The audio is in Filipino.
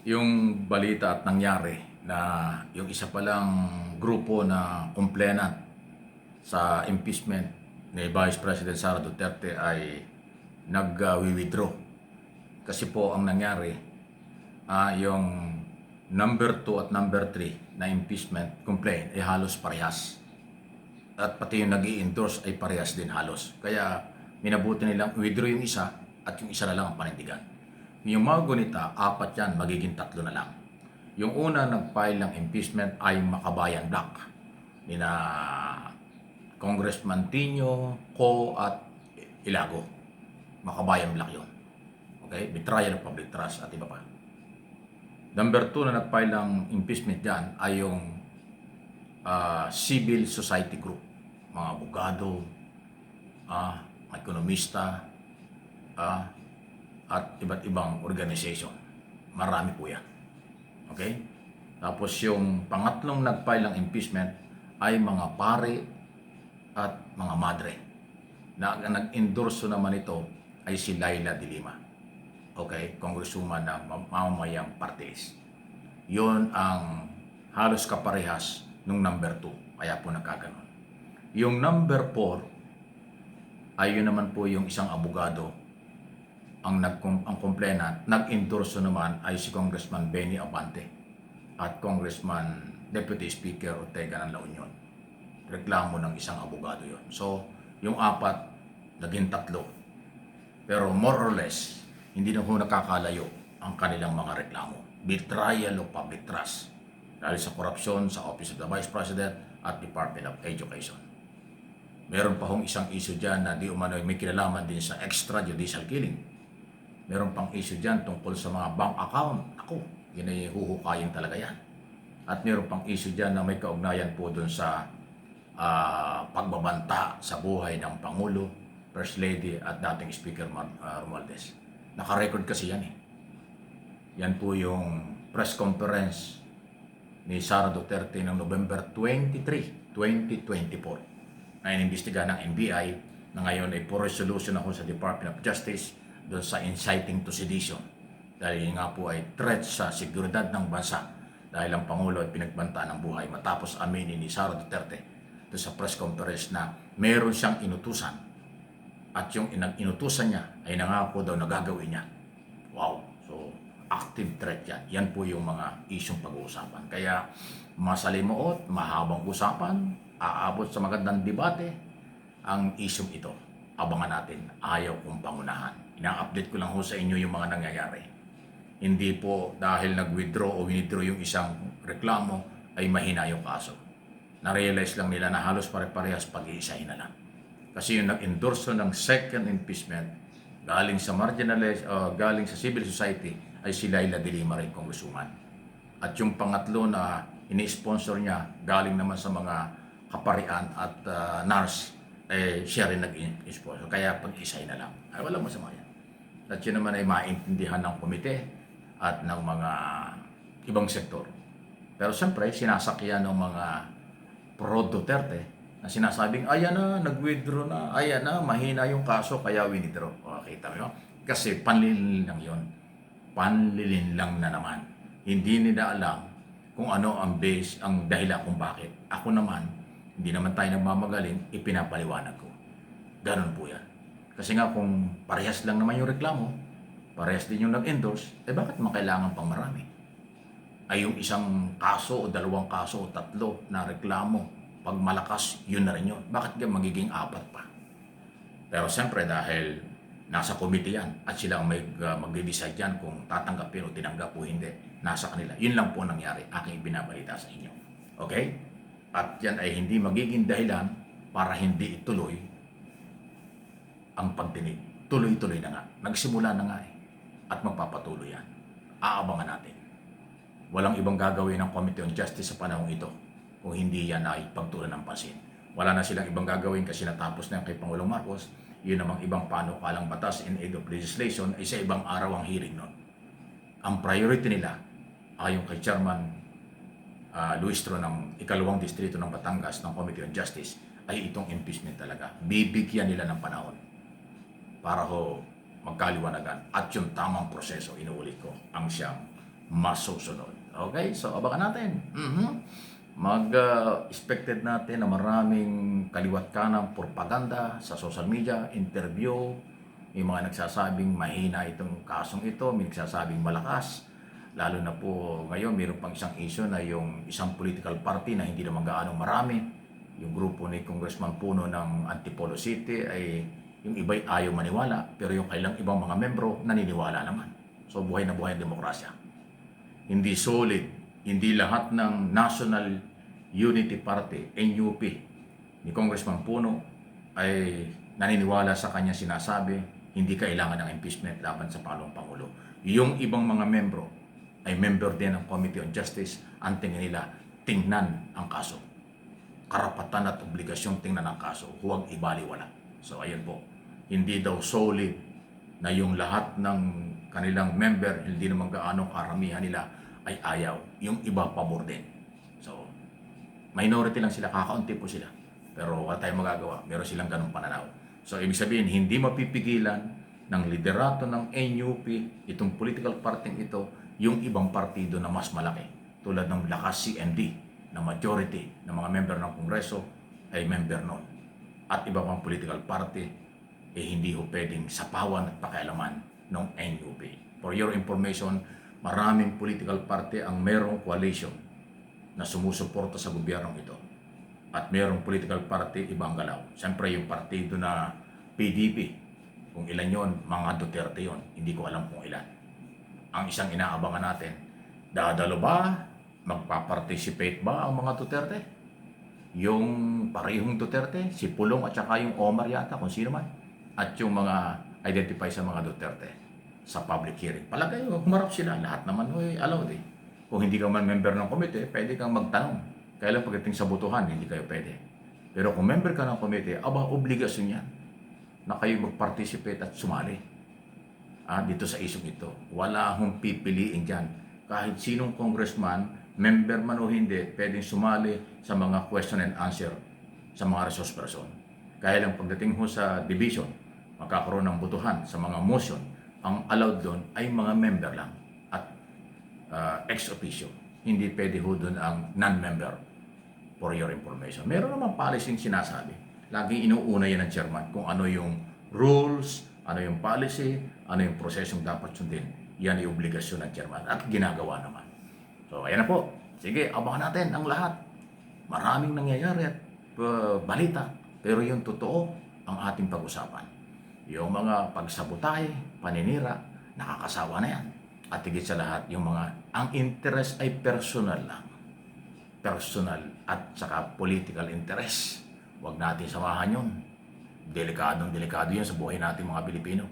Yung balita at nangyari na yung isa palang grupo na complainant sa impeachment ni Vice President Sara Duterte ay nag-withdraw. Kasi po ang nangyari, yung number 2 at number 3 na impeachment complaint ay halos parehas. At pati yung nag-i-endorse ay parehas din halos. Kaya minabuti nilang withdraw yung isa at yung isa na lang ang panindigan. Yung mga gunita, 4 yan, magiging 3 na lang. Yung una nag-file ng impeachment ay Makabayan Black ni na Congressman Tino, Co at Ilago. Makabayan Black yun. Okay? Betrayal of public trust at iba pa. Number 2 na nag-file ng impeachment dyan ay yung civil society group. Mga abogado, mga ekonomista, at iba't ibang organization. Marami po yan. Okay? Tapos yung pangatlong nag-file ng impeachment ay mga pare at mga madre. Nag-endorso naman ito ay si Laila de Lima. Okay? Congresswoman ng mamamayang parties. Yun ang halos kaparehas nung number 2. Kaya po nagkaganon. Yung number 4 ay yun naman po yung isang abogado. Ang complainant, nag-endorso naman ay si Congressman Benny Abante at Congressman Deputy Speaker Ortega ng La Union. Reklamo ng isang abogado yon. So, yung 4, naging 3. Pero more or less, hindi na ho nakakalayo ang kanilang mga reklamo. Betrayal of public trust dahil sa korupsyon sa Office of the Vice President at Department of Education. Meron pa hong isang issue dyan na di umano may kinalaman din sa extrajudicial killing. Meron pang issue dyan tungkol sa mga bank account. Ako, yun ay huhukayin talaga yan. At meron pang issue dyan na may kaugnayan po dun sa pagbabanta sa buhay ng Pangulo, First Lady at dating Speaker Romualdez. Naka-record kasi yan eh. Yan po yung press conference ni Sara Duterte noong November 23, 2024 na inimbestigahan ng NBI na ngayon ay for resolution ako sa Department of Justice doon sa inciting to sedition dahil nga po ay threat sa seguridad ng bansa dahil ang Pangulo ay pinagbantaan ng buhay matapos aminin ni Sara Duterte doon sa press conference na meron siyang inutusan at yung inutusan niya ay nangako daw na gagawin niya. Wow! So, active threat yan. Yan po yung mga isyong pag-uusapan. Kaya masalimuot, mahabang usapan, aabot sa magandang debate ang isyong ito. Abangan natin, ayaw kong pangunahan. Ina-update ko lang ho sa inyo yung mga nangyayari. Hindi po dahil nag-withdraw o withdraw yung isang reklamo ay mahina yung kaso. Na-realize lang nila na halos pare-parehas pag-iisahin na lang. Kasi yung nag-endorso ng second impeachment galing sa marginalized, galing sa civil society ay si Laila de Lima rin, Congresswoman. At yung pangatlo na ini-sponsor niya galing naman sa mga kaparian at NARS, siya rin nag-sponsor. Kaya pag-isay na lang. Ay, walang masama yan. At yun naman ay maintindihan ng komite at ng mga ibang sektor. Pero siyempre, sinasakyan ng mga pro-Duterte na sinasabing, ayan na, nag-withdraw na, ayan na, mahina yung kaso, kaya withdraw. O, kita mo yun? Kasi panlilin lang yun. Panlilin lang na naman. Hindi nila alam kung ano ang base, ang dahilan kung bakit. Ako naman, hindi naman tayo nagmamagaling, ipinapaliwanag ko. Ganun po yan. Kasi nga kung parehas lang naman yung reklamo, parehas din yung nag-endorse, bakit makailangan pang marami? Ay yung isang kaso o 2 kaso o 3 na reklamo, pag malakas, yun na rin yun. Bakit magiging 4 pa? Pero siyempre dahil nasa committee yan at sila ang magde-decide yan kung tatanggapin o tinanggap o hindi, nasa kanila. Yun lang po nangyari, aking binabalita sa inyo. Okay? At yan ay hindi magiging dahilan para hindi ituloy ang pagdinig. Tuloy-tuloy na nga. Nagsimula na nga eh. At magpapatuloy yan. Aabangan natin. Walang ibang gagawin ng Committee on Justice sa panahong ito kung hindi yan ay pagtulan ng pansin. Wala na silang ibang gagawin kasi natapos na kay Pangulong Marcos. Yun namang ibang panukalang batas in aid of legislation ay sa ibang araw ang hearing nun. Ang priority nila ayon kay Chairman Luis Tro ng ikalawang distrito ng Batangas ng Committee on Justice ay itong impeachment talaga. Bibigyan nila ng panahon para ho magkaliwanagan at yung tamang proseso, inuulit ko, ang siyang masusunod. Okay? So, abangan natin. Expected natin na maraming kaliwat kanang propaganda sa social media, interview, may mga nagsasabing mahina itong kasong ito, may nagsasabing malakas. Lalo na po ngayon, mayroon pang isang issue na yung isang political party na hindi naman gaano marami. Yung grupo ni Congressman Puno ng Antipolo City ay yung iba'y ayaw maniwala, pero yung kailang ibang mga membro naniniwala naman. So buhay na buhay ang demokrasya. Hindi solid, hindi lahat ng National Unity Party, NUP, ni Congressman Puno ay naniniwala sa kanya sinasabi, hindi kailangan ng impeachment laban sa palong Pangulo. Yung ibang mga membro ay member din ng Committee on Justice, ang tingin nila, tingnan ang kaso. Karapatan at obligasyong tingnan ang kaso, huwag ibaliwala. So ayun po, hindi daw solid na yung lahat ng kanilang member, hindi naman gaano karamihan nila ay ayaw. Yung iba pabor din. So, minority lang sila, kakaunti po sila. Pero wala tayong magagawa, meron silang ganung pananaw. So, ibig sabihin, hindi mapipigilan ng liderato ng NUP, itong political party ito, yung ibang partido na mas malaki. Tulad ng lakas CND, na majority ng mga member ng Kongreso ay member nun. At iba pang political party, hindi ho pwedeng sapawan at pakialaman ng NUP. For your information, maraming political party ang merong coalition na sumusuporta sa gobyernong ito. At merong political party ibang galaw. Siyempre yung partido na PDP, kung ilan yon, mga Duterte yon, hindi ko alam kung ilan. Ang isang inaabangan natin, dadalo ba, magpa-participate ba ang mga Duterte? Yung parehong Duterte, si Pulong at saka yung Omar yata, kung sino man. At yung mga identify sa mga Duterte sa public hearing. Palagay mo, humarap sila. Lahat naman allowed eh. Kung hindi ka man member ng komite, pwede kang magtanong. Kaya lang pagdating sa botohan, hindi kayo pwede. Pero kung member ka ng komite, obligasyon yan na kayo mag-participate at sumali. Dito sa isyong ito. Wala akong pipiliin dyan. Kahit sinong congressman, member man o hindi, pwedeng sumali sa mga question and answer sa mga resource person. Kaya lang pagdating ho sa division, magkakaroon ng botohan sa mga motion, ang allowed doon ay mga member lang at ex officio. Hindi pwede ho doon ang non-member, for your information. Meron naman policy sinasabi. Laging inuuna yan ng chairman kung ano yung rules, ano yung policy, ano yung prosesong dapat sundin. Yan ay obligasyon ng chairman at ginagawa naman. So, ayan na po. Sige, abangan natin ang lahat. Maraming nangyayari at balita. Pero yung totoo, ang ating pag-usapan. Yung mga pagsabotay, paninira, nakakasawa na yan. At higit sa lahat, yung ang interest ay personal lang. Personal at saka political interest. Huwag natin samahan yun. Delikadong delikado yan sa buhay natin mga Pilipino.